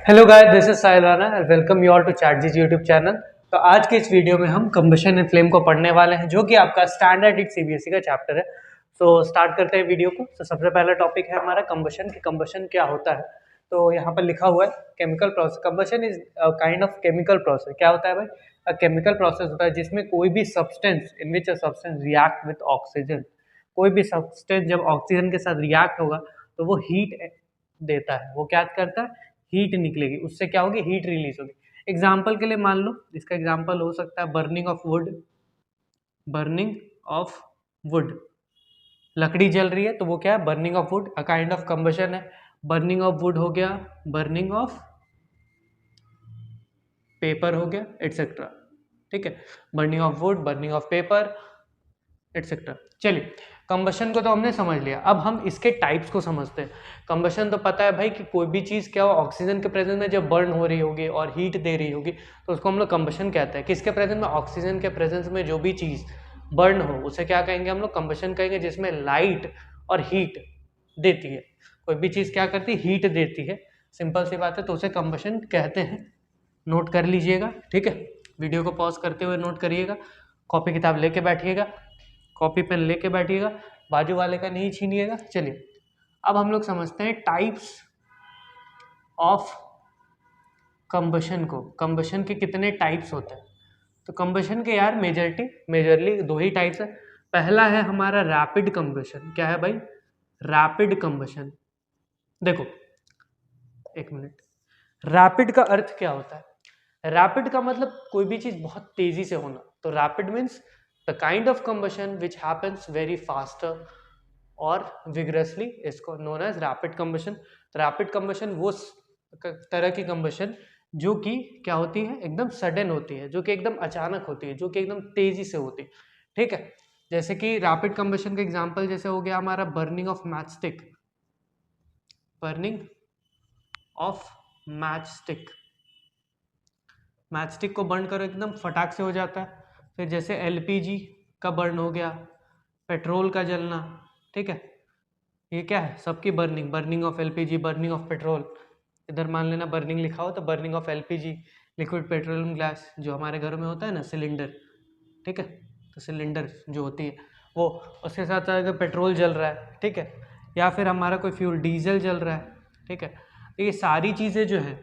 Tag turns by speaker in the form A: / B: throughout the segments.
A: Hello guys, this is Sahil Rana and welcome you all to Chatjees YouTube channel. तो आज के इस वीडियो में हम कंबशन एंड फ्लेम को पढ़ने वाले हैं, जो कि आपका स्टैंडर्ड एट सीबीएसई का चैप्टर है। तो स्टार्ट करते हैं वीडियो को। तो सबसे पहला टॉपिक है हमारा कंबशन कि कंबशन क्या होता है। तो यहाँ पर लिखा हुआ है chemical process. Combustion is kind of chemical process. क्या होता है भाई? केमिकल प्रोसेस होता है जिसमें कोई भी substance in which a substance react with oxygen. कोई भी सब्सटेंस जब ऑक्सीजन के साथ रिएक्ट होगा तो वो हीट देता है। वो क्या करता है? हीट निकलेगी, उससे क्या होगी? हीट रिलीज होगी। एग्जाम्पल के लिए मान लो, इसका एग्जाम्पल हो सकता है burning of would. Burning of would, लकड़ी जल रही है तो वो क्या है? Burning of would, a kind of combustion है। बर्निंग ऑफ वुड हो गया, बर्निंग ऑफ पेपर हो गया, एटसेट्रा। ठीक है, burning of would, burning of paper, etcetera. चलिए, कंबशन को तो हमने समझ लिया, अब हम इसके टाइप्स को समझते हैं। कंबशन तो पता है भाई कि कोई भी चीज़ क्या हो, ऑक्सीजन के प्रेजेंस में जब बर्न हो रही होगी और हीट दे रही होगी तो उसको हम लोग कंबशन कहते हैं। किसके प्रेजेंस में? ऑक्सीजन के प्रेजेंस में जो भी चीज़ बर्न हो उसे क्या कहेंगे हम लोग? कंबशन कहेंगे, जिसमें लाइट और हीट देती है। कोई भी चीज़ क्या करती है? हीट देती है। सिंपल सी बात है, तो उसे कंबशन कहते हैं। नोट कर लीजिएगा, ठीक है। वीडियो को पॉज करते हुए नोट करिएगा, कॉपी किताब लेके बैठिएगा, कॉपी पेन लेके बैठिएगा, बाजू वाले का नहीं छीनिएगा। चलिए, अब हम लोग समझते हैं टाइप्स ऑफ कंबशन को। कंबशन के कितने टाइप्स होते हैं? तो कंबशन के यार मेजरली दो ही टाइप्स है। पहला है हमारा रैपिड कंबशन। क्या है भाई? Rapid combustion. देखो, एक मिनट। रैपिड का अर्थ क्या होता है? रैपिड का मतलब कोई भी चीज बहुत तेजी से होना। तो rapid means the kind of combustion which happens very faster और विग्रसली, इसको known as rapid combustion. Rapid combustion वो तरह की कंबशन जो कि क्या होती है? एकदम सडन होती है, जो कि एकदम अचानक होती है, जो कि एकदम तेजी से होती है। ठीक है, जैसे कि रैपिड कंबशन का एग्जांपल जैसे हो गया हमारा burning of match stick. Burning of match stick, match stick को बर्न करो एकदम फटाक से हो जाता है। फिर जैसे एलपीजी का बर्न हो गया, पेट्रोल का जलना। ठीक है, ये क्या है? सबकी burning, burning of LPG, burning of petrol. इधर मान लेना बर्निंग लिखा हो तो burning of LPG, liquid petroleum gas, जो हमारे घर में होता है ना, सिलेंडर। ठीक है, तो सिलेंडर जो होती है वो, उसके साथ साथ अगर पेट्रोल जल रहा है, ठीक है, या फिर हमारा कोई फ्यूल डीजल जल रहा है, ठीक है, तो ये सारी चीज़ें जो हैं,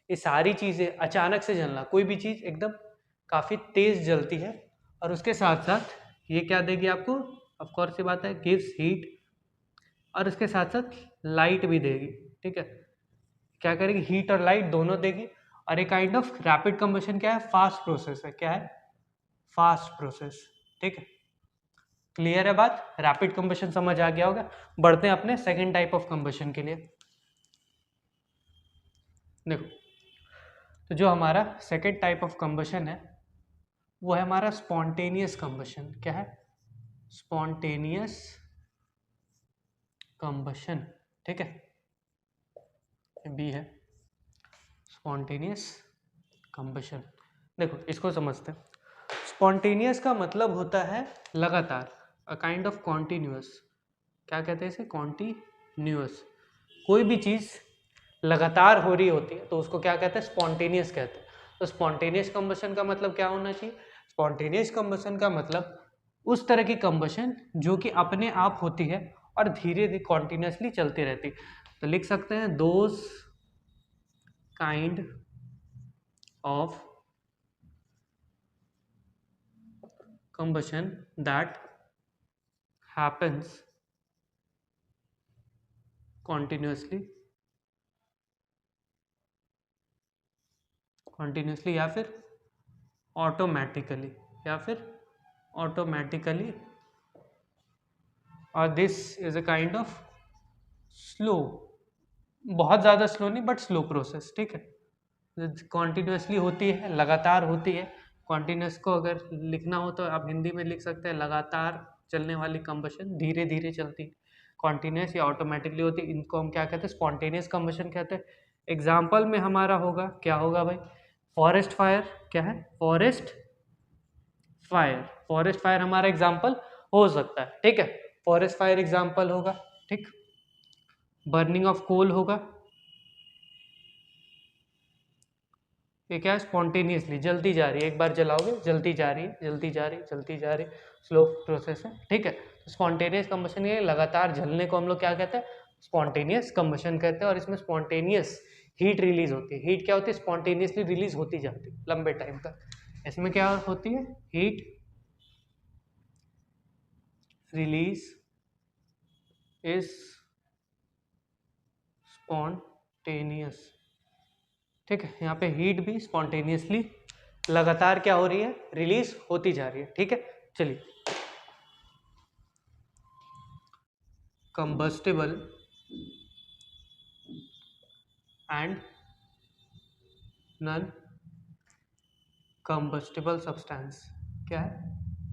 A: ये सारी चीज़ें अचानक से जलना, कोई भी चीज़ एकदम काफ़ी तेज़ जलती है और उसके साथ साथ ये क्या देगी आपको? ऑफ कोर्स सी बात है, गिव्स हीट, और उसके साथ साथ लाइट भी देगी। ठीक है, क्या करेगी? हीट और लाइट दोनों देगी। और एक काइंड ऑफ रैपिड कंबशन क्या है? फास्ट प्रोसेस है। क्या है? Fast process. ठीक है, क्लियर है बात? रैपिड कंबशन समझ आ गया होगा। बढ़ते हैं अपने सेकेंड टाइप ऑफ कंबशन के लिए। देखो, तो जो हमारा सेकेंड टाइप ऑफ कंबशन है वो है हमारा स्पॉन्टेनियस कंबशन। क्या है? Spontaneous combustion. ठीक है, बी है स्पॉन्टेनियस कंबशन। देखो, इसको समझते हैं। स्पॉन्टेनियस का मतलब होता है लगातार, अ काइंड ऑफ कॉन्टिन्यूअस। क्या कहते हैं इसे? कॉन्टिन्यूअस। कोई भी चीज़ लगातार हो रही होती है तो उसको क्या कहते हैं? स्पॉन्टेनियस कहते हैं। तो स्पॉन्टेनियस कंबशन का मतलब क्या होना चाहिए? स्पॉन्टेनियस कंबशन का मतलब उस तरह की कंबशन जो कि अपने आप होती है और धीरे धीरे कॉन्टिन्यूसली चलती रहती। तो लिख सकते हैं those kind of combustion that happens continuously या फिर ऑटोमेटिकली, और this is a kind of slow, बहुत ज़्यादा स्लो नहीं बट स्लो प्रोसेस। ठीक है, कॉन्टिन्यूसली होती है, लगातार होती है। कॉन्टिन्यूस को अगर लिखना हो तो आप हिंदी में लिख सकते हैं लगातार चलने वाली कंबशन, धीरे धीरे चलती। कॉन्टिन्यूस या ऑटोमेटिकली होती, इनको हम क्या कहते हैं? स्पॉन्टेनियस कंबशन कहते हैं। एग्जाम्पल में हमारा होगा, क्या होगा भाई? Forest fire. क्या है? Forest fire. फॉरेस्ट फायर हमारा एग्जाम्पल हो सकता है। ठीक है, फॉरेस्ट फायर एग्जाम्पल होगा। ठीक, बर्निंग ऑफ कोल होगा, ये क्या है, स्पॉन्टेनियसली जलती जा रही है, एक बार जलाओगे जलती जा रही है, जलती जा रही, जलती जा रही, स्लो प्रोसेस है, ठीक है। स्पॉन्टेनियस कंबशन, ये लगातार जलने को हम लोग क्या कहते हैं, स्पॉन्टेनियस कंबशन कहते हैं। और इसमें स्पॉन्टेनियस हीट रिलीज होती है। हीट क्या होती है, स्पॉन्टेनियसली रिलीज होती जाती है लंबे टाइम तक। इसमें क्या होती है, हीट रिलीज इज स्पॉन्टेनियस, ठीक है। यहाँ पे हीट भी स्पॉन्टेनियसली लगातार क्या हो रही है, रिलीज होती जा रही है, ठीक है। चलिए, combustible and non combustible substance, क्या है,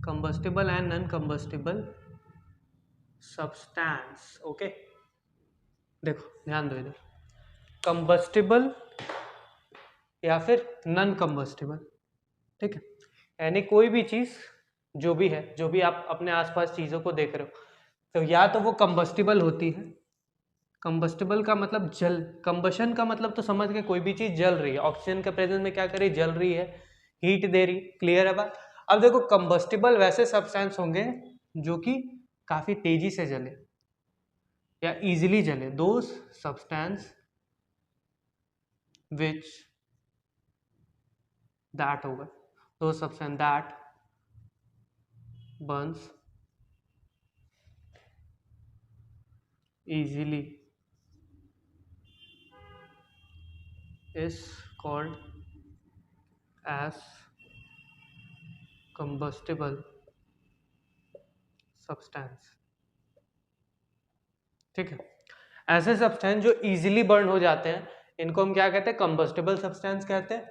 A: combustible and non combustible substance, okay. देखो ध्यान दो इधर, कंबस्टिबल या फिर नॉन कंबस्टिबल, ठीक है। यानी कोई भी चीज जो भी है, जो भी आप अपने आसपास चीजों को देख रहे हो, तो या तो वो कंबस्टिबल होती है, कंबस्टिबल का मतलब जल, कंबशन का मतलब तो समझ के, कोई भी चीज जल रही है, ऑक्सीजन के प्रेजेंस में क्या कर रही है, जल रही है, हीट दे रही, क्लियर है बात। अब देखो, कंबस्टिबल वैसे सब्सटेंस होंगे जो कि काफी तेजी से जले या इजीली जले, दोज सब्सटेंस विच दैट होगा, those substance that Burns easily is called as combustible substance, ठीक है। ऐसे सब्सटेंस जो इजीली बर्न हो जाते हैं, इनको हम क्या कहते हैं, कंबस्टिबल सब्सटेंस कहते हैं।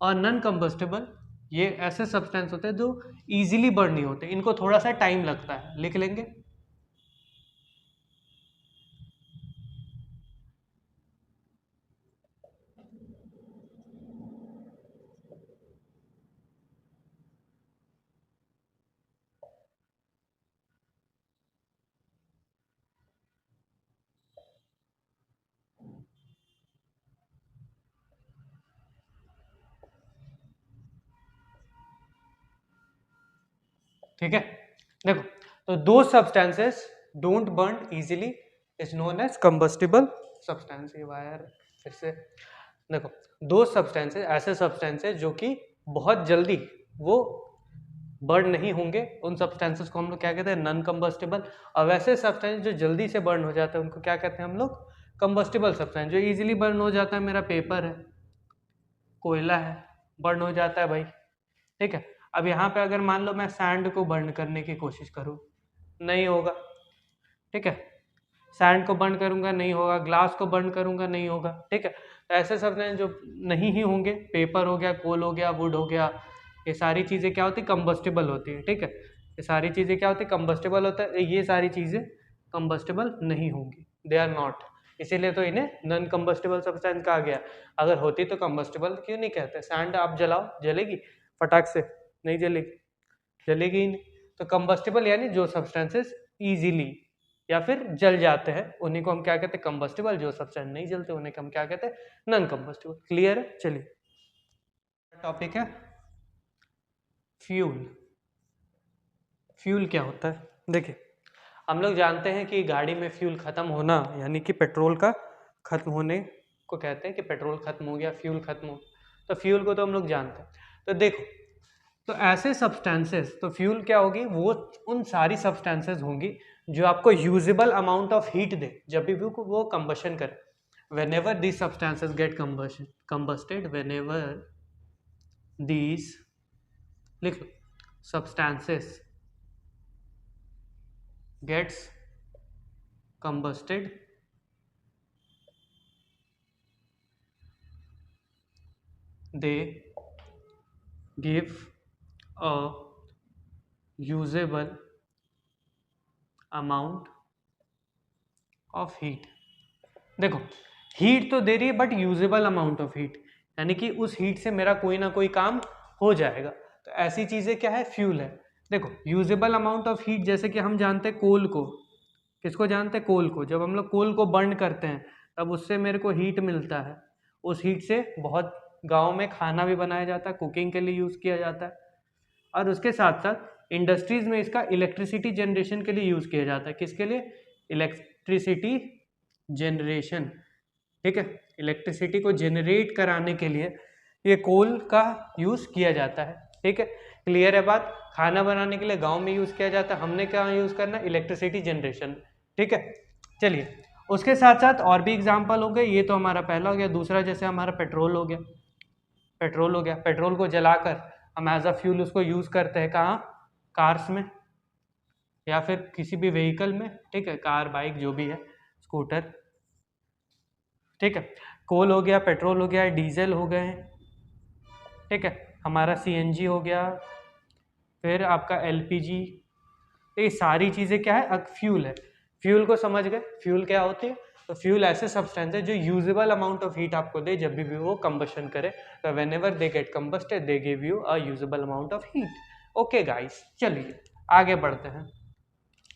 A: और नॉन कंबस्टिबल, ये ऐसे सब्सटेंस होते हैं जो इजीली बर्न नहीं होते, इनको थोड़ा सा टाइम लगता है, लिख लेंगे। ठीक है, देखो, तो दो substances don't burn easily is known as combustible substance. ये वायर फिर से देखो, दो सब्सटेंसेस, ऐसे सब्सटेंसेस जो कि बहुत जल्दी वो बर्न नहीं होंगे, उन सब्सटेंसेस को हम लोग क्या कहते हैं, नॉन कंबस्टिबल। और वैसे सब्सटेंस जो जल्दी से बर्न हो जाते हैं, उनको क्या कहते हैं हम लोग, कंबस्टिबल सब्सटेंस। जो इजीली बर्न हो जाता है, मेरा पेपर है, कोयला है, बर्न हो जाता है भाई, ठीक है। अब यहाँ पे अगर मान लो मैं सैंड को बर्न करने की कोशिश करूँ, नहीं होगा, ठीक है। सैंड को बर्न करूंगा नहीं होगा, ग्लास को बर्न करूंगा नहीं होगा, ठीक है। तो ऐसे सब्सटेंस जो नहीं ही होंगे, पेपर हो गया, कोल हो गया, वुड हो गया, ये सारी चीज़ें क्या होती, कंबस्टिबल होती है, ठीक है। ये सारी चीज़ें क्या होती, कंबस्टिबल होता है, ये सारी चीज़ें कंबस्टिबल नहीं होंगी, दे आर नॉट, इसीलिए तो इन्हें नॉन कंबस्टिबल सब्सटेंस कहा गया। अगर होती तो कंबस्टिबल क्यों नहीं कहते। सैंड आप जलाओ, जलेगी फटाक से, नहीं जलेगी, जलेगी ही नहीं। तो कंबस्टिबल यानी जो सब्सटेंसेस इजीली या फिर जल जाते हैं, उन्हीं को हम क्या कहते हैं, कंबस्टिबल। जो सब्सटेंस नहीं जलते उन्हें हम क्या कहते हैं, नॉन कंबस्टिबल। क्लियर है, चलिए टॉपिक है फ्यूल। फ्यूल क्या होता है, देखिए, हम लोग जानते हैं कि गाड़ी में फ्यूल खत्म होना, यानी कि पेट्रोल का खत्म होने को कहते हैं कि पेट्रोल खत्म हो गया, फ्यूल खत्म हो। तो फ्यूल को तो हम लोग जानते हैं। तो देखो, तो ऐसे सब्सटेंसेस, तो फ्यूल क्या होगी, वो उन सारी सब्सटेंसेस होंगी जो आपको यूजेबल अमाउंट ऑफ हीट दे जब भी वो कंबशन करे। whenever these substances get combusted, whenever these, लिख लो, substances gets combusted, they give a usable amount of heat। देखो, हीट तो दे रही है but usable amount of heat, यानी कि उस हीट से मेरा कोई ना कोई काम हो जाएगा। तो ऐसी चीजें क्या है, फ्यूल है। देखो, यूजेबल अमाउंट ऑफ हीट, जैसे कि हम जानते हैं कोल को, किसको जानते हैं, कोल को। जब हम लोग कोल को बर्न करते हैं तब उससे मेरे को हीट मिलता है, उस हीट से बहुत गाँव में खाना भी बनाया जाता है, कुकिंग के लिए यूज़ किया जाता है। और उसके साथ साथ इंडस्ट्रीज में इसका इलेक्ट्रिसिटी जनरेशन के लिए यूज़ किया जाता है। किसके लिए? इलेक्ट्रिसिटी जनरेशन, ठीक है। इलेक्ट्रिसिटी को जनरेट कराने के लिए ये कोल का यूज़ किया जाता है, ठीक है। क्लियर है बात? खाना बनाने के लिए गांव में यूज़ किया जाता है, हमने क्या यूज़ करना? इलेक्ट्रिसिटी जनरेशन, ठीक है। चलिए, उसके साथ साथ और भी एग्जाम्पल हो गए। ये तो हमारा पहला हो गया। दूसरा जैसे हमारा पेट्रोल हो गया। पेट्रोल हो गया, पेट्रोल को जलाकर हम एज अ फ्यूल उसको यूज़ करते हैं। कहाँ? कार्स में या फिर किसी भी व्हीकल में, ठीक है। कार, बाइक, जो भी है, स्कूटर, ठीक है। कोल हो गया, पेट्रोल हो गया, डीजल हो गए, ठीक है। हमारा सीएनजी हो गया, फिर आपका एलपीजी। ये सारी चीज़ें क्या है? फ्यूल है। फ्यूल को समझ गए? फ्यूल क्या होती है? तो फ्यूल ऐसे सब्सटेंस है जो यूजेबल अमाउंट ऑफ हीट आपको दे जब भी वो कंबशन करे। तो whenever they get combusted they give you a usable amount of heat. Okay guys, चलिए आगे बढ़ते हैं,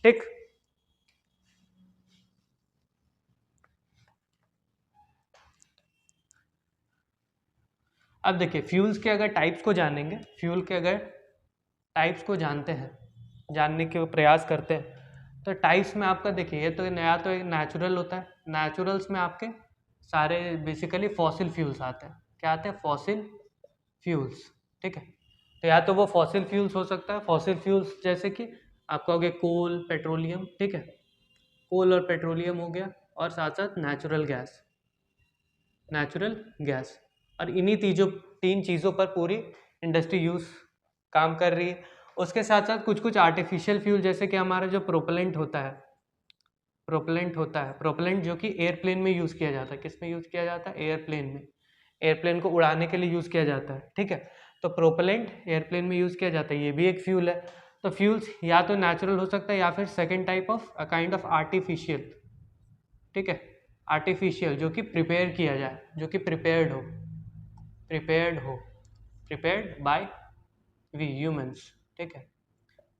A: ठीक। अब देखिए, फ्यूल्स के अगर टाइप्स को जानेंगे, फ्यूल के अगर टाइप्स को जानते हैं, जानने के प्रयास करते हैं, तो टाइप्स में आपका देखिए, ये तो नया तो एक नेचुरल होता है। नेचुरल्स में आपके सारे बेसिकली फॉसिल फ्यूल्स आते हैं। क्या आते हैं? फॉसिल फ्यूल्स, ठीक है। तो या तो वो फॉसिल फ्यूल्स हो सकता है, फॉसिल फ्यूल्स जैसे कि आपका हो गया कोल, पेट्रोलियम, ठीक है। कोल और पेट्रोलियम हो गया, और साथ साथ नेचुरल गैस, नेचुरल गैस। और इन्हीं तीन चीज़ों पर पूरी इंडस्ट्री यूज़ काम कर रही है। उसके साथ साथ कुछ कुछ आर्टिफिशियल फ्यूल, जैसे कि हमारा जो प्रोपेलेंट होता है, प्रोपेलेंट जो कि एयरप्लेन में यूज़ किया जाता है। किस में यूज़ किया जाता है? एयरप्लेन में। एयरप्लेन को उड़ाने के लिए यूज़ किया जाता है, ठीक है। तो प्रोपेलेंट एयरप्लेन में यूज़ किया जाता है, ये भी एक फ्यूल है। तो फ्यूल्स या तो नेचुरल हो सकता है या फिर second type of a kind of artificial, ठीक है। आर्टिफिशियल जो कि प्रिपेयर किया जाए, जो कि प्रिपेयर्ड हो, प्रिपेयर्ड बाय वी ह्यूमंस, ठीक है।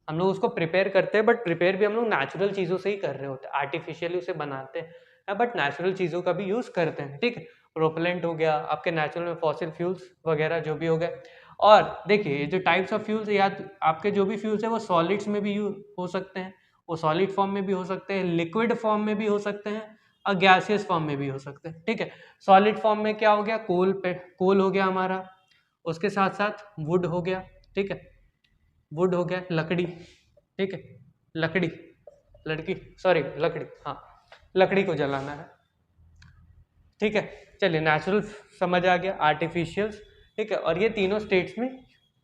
A: हम लोग उसको प्रिपेयर करते हैं, बट प्रिपेयर भी हम लोग नेचुरल चीज़ों से ही कर रहे होते हैं, आर्टिफिशियली उसे बनाते हैं, बट नेचुरल चीज़ों का भी यूज़ करते हैं, ठीक है। प्रोपेलेंट हो गया आपके नेचुरल में, फॉसिल फ्यूल्स वगैरह जो भी हो गए। और देखिए, ये जो टाइप्स ऑफ फ्यूल्स या आपके जो भी फ्यूल्स है वो सॉलिड्स में भी यूज हो सकते हैं, वो सॉलिड फॉर्म में भी हो सकते हैं, लिक्विड फॉर्म में भी हो सकते हैं, और गैसियस फॉर्म में भी हो सकते हैं, ठीक है। सॉलिड फॉर्म में क्या हो गया? कोल हो गया हमारा, उसके साथ साथ वुड हो गया, ठीक है। वुड हो गया, लकड़ी, ठीक है। लकड़ी, लकड़ी, हाँ, लकड़ी को जलाना है, ठीक है। चलिए, नेचुरल समझ आ गया, आर्टिफिशियल्स, ठीक है। और ये तीनों स्टेट्स में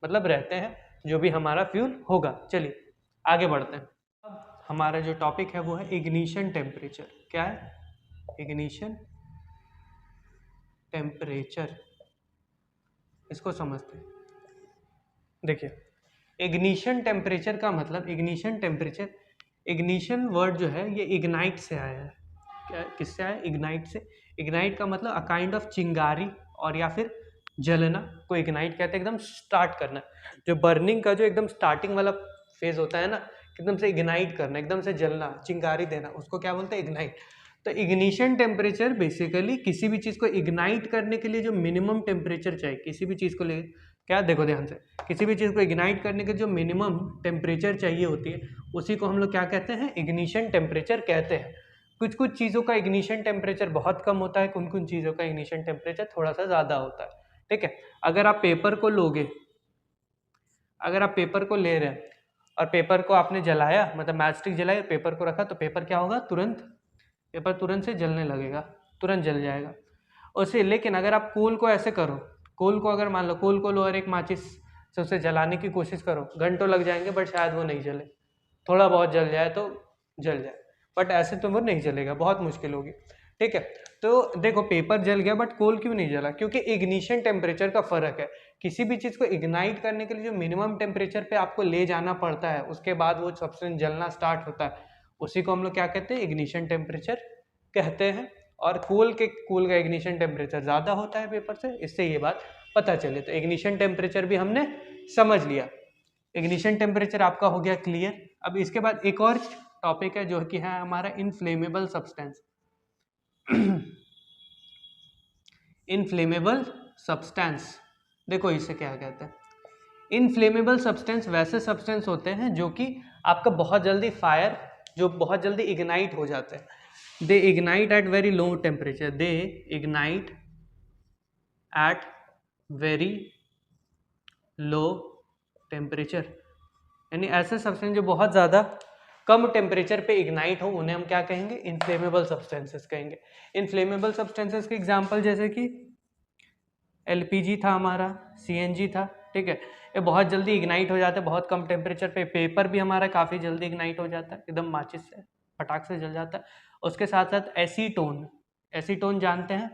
A: मतलब रहते हैं जो भी हमारा फ्यूल होगा। चलिए आगे बढ़ते हैं। अब हमारा जो टॉपिक है वो है इग्निशन टेम्परेचर। क्या है? इग्निशन टेम्परेचर, इसको समझते हैं। देखिए, इग्निशन टेम्परेचर का मतलब, इग्निशन टेम्परेचर, इग्निशन वर्ड जो है ये इग्नाइट से आया है। क्या? किससे आया? इग्नाइट से। इग्नाइट का मतलब अ काइंड ऑफ चिंगारी और या फिर जलना को इग्नाइट कहते हैं। एकदम स्टार्ट करना, जो बर्निंग का जो एकदम स्टार्टिंग वाला फेज होता है ना, एकदम से इग्नाइट करना, एकदम से जलना, चिंगारी देना, उसको क्या बोलते हैं? इग्नाइट। तो इग्निशन टेम्परेचर बेसिकली किसी भी चीज़ को इग्नाइट करने के लिए जो मिनिमम टेम्परेचर चाहिए, किसी भी चीज़ को ले, क्या, देखो ध्यान से, किसी भी चीज़ को इग्नाइट करने के जो मिनिमम टेम्परेचर चाहिए होती है, उसी को हम लोग क्या कहते हैं? इग्निशन टेम्परेचर कहते हैं। कुछ कुछ चीज़ों का इग्निशन टेम्परेचर बहुत कम होता है, कुछ कुछ चीज़ों का इग्निशन टेम्परेचर थोड़ा सा ज़्यादा होता है, ठीक है। अगर आप पेपर को लोगे, अगर आप पेपर को ले रहे हैं और पेपर को आपने जलाया, मतलब मैच स्टिक जलाई, पेपर को रखा, तो पेपर क्या होगा? पेपर तुरंत से जलने लगेगा, तुरंत जल जाएगा उससे। लेकिन अगर आप कोल को ऐसे करो, कोल को अगर मान लो, कोल को लो और एक माचिस से उसे जलाने की कोशिश करो, घंटों लग जाएंगे बट शायद वो नहीं जले, थोड़ा बहुत जल जाए तो जल जाए, बट ऐसे तो वो नहीं जलेगा, बहुत मुश्किल होगी, ठीक है। तो देखो, पेपर जल गया बट कोल क्यों नहीं जला? क्योंकि इग्निशन टेम्परेचर का फर्क है। किसी भी चीज़ को इग्नाइट करने के लिए जो मिनिमम टेम्परेचर पे आपको ले जाना पड़ता है, उसके बाद वो सब्सटेंस जलना स्टार्ट होता है, उसी को हम लोग क्या कहते हैं? इग्निशन टेम्परेचर कहते हैं। और कोल का इग्निशन टेम्परेचर ज़्यादा होता है पेपर से, इससे ये बात पता चले। तो इग्निशन टेम्परेचर भी हमने समझ लिया। इग्निशन टेम्परेचर आपका हो गया क्लियर। अब इसके बाद एक और टॉपिक है जो कि है हमारा इनफ्लेमेबल सब्सटेंस। इनफ्लेमेबल सब्सटेंस, देखो इसे क्या कहते हैं, इनफ्लेमेबल सब्सटेंस वैसे सब्सटेंस होते हैं जो कि आपका बहुत जल्दी फायर, जो बहुत जल्दी इग्नाइट हो जाते हैं, they ignite at very low temperature, they ignite at very low temperature, यानी ऐसे सब्सटेंस जो बहुत ज़्यादा कम टेम्परेचर पे इग्नाइट हो उन्हें हम क्या कहेंगे, इनफ्लेमेबल सब्सटेंसेस कहेंगे। इनफ्लेमेबल सब्सटेंसेस के एग्जांपल जैसे कि एलपीजी था हमारा, सीएनजी था, ठीक है, ये बहुत जल्दी इग्नाइट हो जाता है बहुत कम टेम्परेचर पे। पेपर भी हमारा काफ़ी जल्दी इग्नाइट हो जाता है, एकदम माचिस से फटाक से जल जाता है। उसके साथ साथ एसीटोन, एसीटोन जानते हैं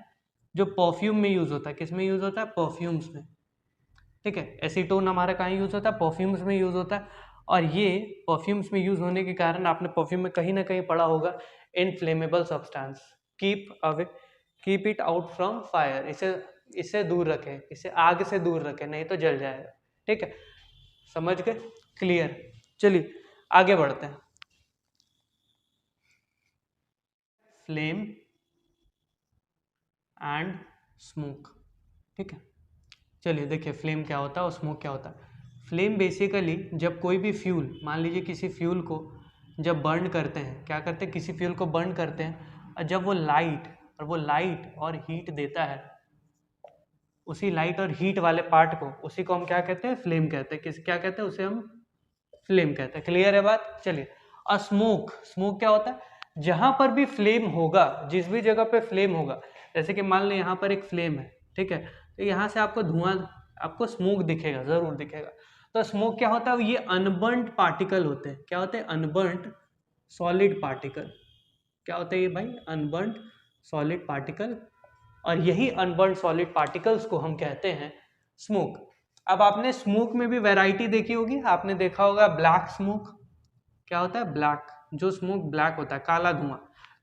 A: जो परफ्यूम में यूज़ होता है, किस में यूज़ होता है, परफ्यूम्स में, ठीक है। एसीटोन हमारा कहाँ यूज़ होता है, परफ्यूम्स में यूज़ होता है। और ये परफ्यूम्स में यूज़ होने के कारण आपने परफ्यूम में कहीं ना कहीं पढ़ा होगा inflammable substance, keep away, keep it out from fire, इसे दूर रखें, इसे आग से दूर रखें, नहीं तो जल जाएगा, ठीक है। समझ गए, क्लियर। चलिए आगे बढ़ते हैं। फ्लेम एंड स्मोक, ठीक है। चलिए देखिए फ्लेम क्या होता है और स्मोक क्या होता है। फ्लेम बेसिकली जब कोई भी फ्यूल, मान लीजिए किसी फ्यूल को जब बर्न करते हैं, क्या करते हैं, किसी फ्यूल को बर्न करते हैं और जब वो लाइट और हीट देता है, उसी लाइट और हीट वाले पार्ट को, उसी को हम क्या कहते हैं, फ्लेम कहते हैं। क्या कहते हैं, उसे हम फ्लेम कहते हैं। क्लियर है बात। चलिए, और स्मोक, स्मोक क्या होता है, जहां पर भी फ्लेम होगा, जिस भी जगह पे फ्लेम होगा, जैसे कि मान लो यहाँ पर एक फ्लेम है, ठीक है, तो यहाँ से आपको धुआं, आपको स्मोक दिखेगा, जरूर दिखेगा। तो स्मोक क्या होता है, ये अनबर्न्ड पार्टिकल होते हैं। क्या होते हैं, अनबर्न्ड सॉलिड पार्टिकल। क्या होता है ये भाई, अनबर्न्ड सॉलिड पार्टिकल। और यही अनबर्न्ड सॉलिड पार्टिकल्स को हम कहते हैं स्मोक। अब आपने स्मोक में भी वैरायटी देखी होगी, आपने देखा होगा ब्लैक स्मोक। क्या होता है, ब्लैक, जो स्मोक ब्लैक होता है, काला धुआं।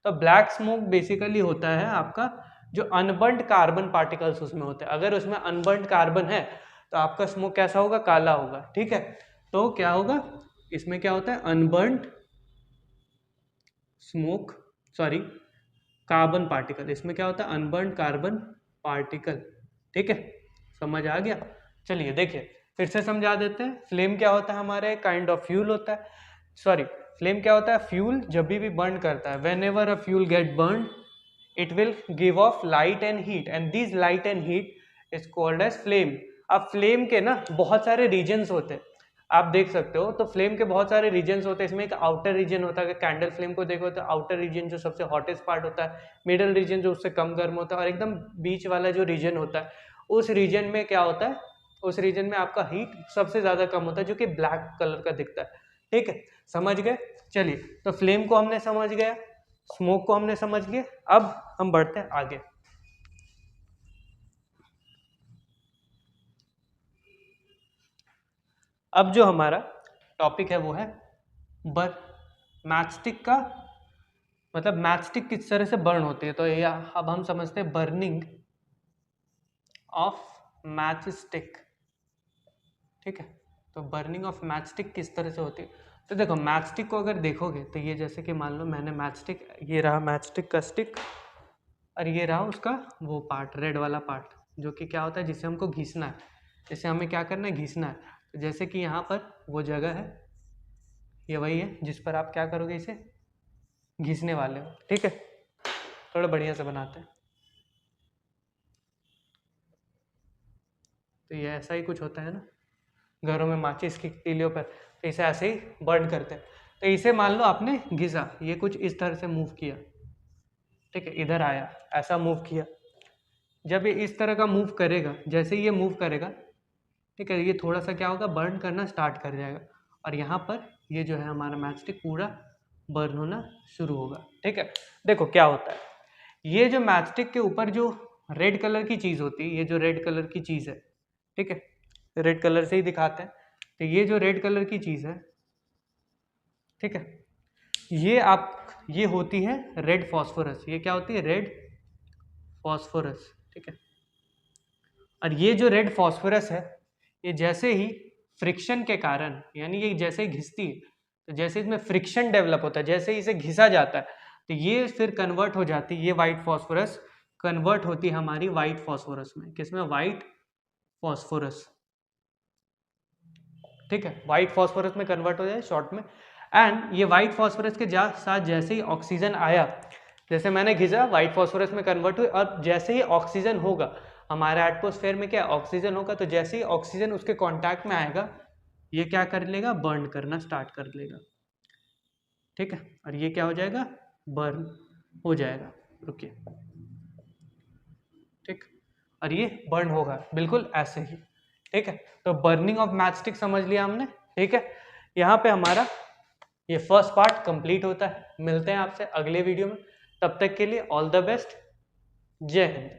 A: तो ब्लैक स्मोक बेसिकली होता है आपका जो अनबर्न्ड कार्बन पार्टिकल्स उसमें होते हैं। अगर उसमें अनबर्न्ड कार्बन है तो आपका स्मोक कैसा होगा, काला होगा, ठीक है। तो क्या होगा, इसमें क्या होता है, unburned smoke, sorry carbon particle, इसमें क्या होता है, अनबर्न्ड कार्बन पार्टिकल, ठीक है। समझ आ गया। चलिए देखिए फिर से समझा देते हैं। फ्लेम क्या होता है, हमारे काइंड ऑफ फ्यूल होता है, सॉरी, फ्लेम क्या होता है, फ्यूल जब भी बर्न करता है, whenever a fuel get burn it will give off light and heat, and this light and heat is called as flame. अब फ्लेम के ना बहुत सारे रीजन्स होते हैं, आप देख सकते हो। तो फ्लेम के बहुत सारे रीजन्स होते हैं। इसमें एक आउटर रीजन होता है, अगर कैंडल फ्लेम को देखो तो आउटर रीजन जो सबसे हॉटेस्ट पार्ट होता है, मिडल रीजन जो उससे कम गर्म होता है, और एकदम बीच वाला जो रीजन होता है, उस रीजन में क्या होता है, उस रीजन में आपका हीट सबसे ज्यादा कम होता है, जो कि ब्लैक कलर का दिखता है, ठीक है। समझ गए। चलिए, तो फ्लेम को हमने समझ गया, स्मोक को हमने समझ गया। अब हम बढ़ते हैं आगे। अब जो हमारा टॉपिक है वो है मैचस्टिक का, मतलब मैचस्टिक किस तरह से बर्न होती है। तो ये अब हम समझते हैं बर्निंग ऑफ मैचस्टिक, ठीक है। तो बर्निंग ऑफ मैचस्टिक किस तरह से होती है, तो देखो मैचस्टिक को अगर देखोगे तो ये जैसे कि मान लो मैंने मैचस्टिक, ये रहा मैचस्टिक का स्टिक, और ये रहा उसका वो पार्ट, रेड वाला पार्ट, जो कि क्या होता है, जिसे हमको घिसना है, जिसे हमें क्या करना है, घिसना है। तो जैसे कि यहाँ पर वो जगह है, ये वही है जिस पर आप क्या करोगे, इसे घिसने वाले हो, ठीक है। थोड़ा बढ़िया से बनाते हैं। तो ये ऐसा ही कुछ होता है ना, घरों में माचिस की तीलियों पर, तो इसे ऐसे ही बर्न करते हैं। तो इसे मान लो आपने घिसा, ये कुछ इस तरह से मूव किया, ठीक है, इधर आया, ऐसा मूव किया। जब ये इस तरह का मूव करेगा, जैसे ये मूव करेगा, ठीक है, ये थोड़ा सा क्या होगा, बर्न करना स्टार्ट कर जाएगा, और यहाँ पर ये जो है हमारा मैचस्टिक पूरा बर्न होना शुरू होगा, ठीक है। देखो क्या होता है, ये जो मैचस्टिक के ऊपर जो रेड कलर की चीज़ होती है, ये जो रेड कलर की चीज़ है, ठीक है, रेड कलर से ही दिखाते हैं। तो ये जो रेड कलर की चीज़ है, ठीक है, ये होती है रेड फॉस्फोरस। ये क्या होती है, रेड फॉस्फोरस, ठीक है। और ये जो रेड फॉस्फोरस है, ये जैसे ही फ्रिक्शन के कारण, यानी ये जैसे ही घिसती है, तो जैसे इसमें फ्रिक्शन डेवलप होता है, जैसे ही इसे घिसा जाता है, तो ये फिर कन्वर्ट हो जाती है, ये वाइट फॉस्फोरस कन्वर्ट होती है हमारी वाइट फॉस्फोरस में। किसमें? White phosphorus. ठीक है, वाइट फॉस्फोरस में कन्वर्ट हो जाए शॉर्ट में। एंड ये वाइट फॉस्फोरस के साथ जैसे ही ऑक्सीजन आया, जैसे मैंने खींचा वाइट फॉस्फोरस में कन्वर्ट हुई, और जैसे ही ऑक्सीजन होगा हमारे एटमॉस्फेयर में, क्या ऑक्सीजन होगा, तो जैसे ही ऑक्सीजन उसके कांटेक्ट में आएगा ये क्या कर लेगा? बर्न करना स्टार्ट कर लेगा। ठीक है, और ये क्या हो जाएगा? बर्न हो जाएगा। रुकिए, ठीक, और ये बर्न होगा बिल्कुल ऐसे ही। ठीक है, तो बर्निंग ऑफ मैचस्टिक समझ लिया हमने। ठीक है, यहाँ पे हमारा ये फर्स्ट पार्ट कंप्लीट होता है। मिलते हैं आपसे अगले वीडियो में, तब तक के लिए ऑल द बेस्ट, जय हिंद।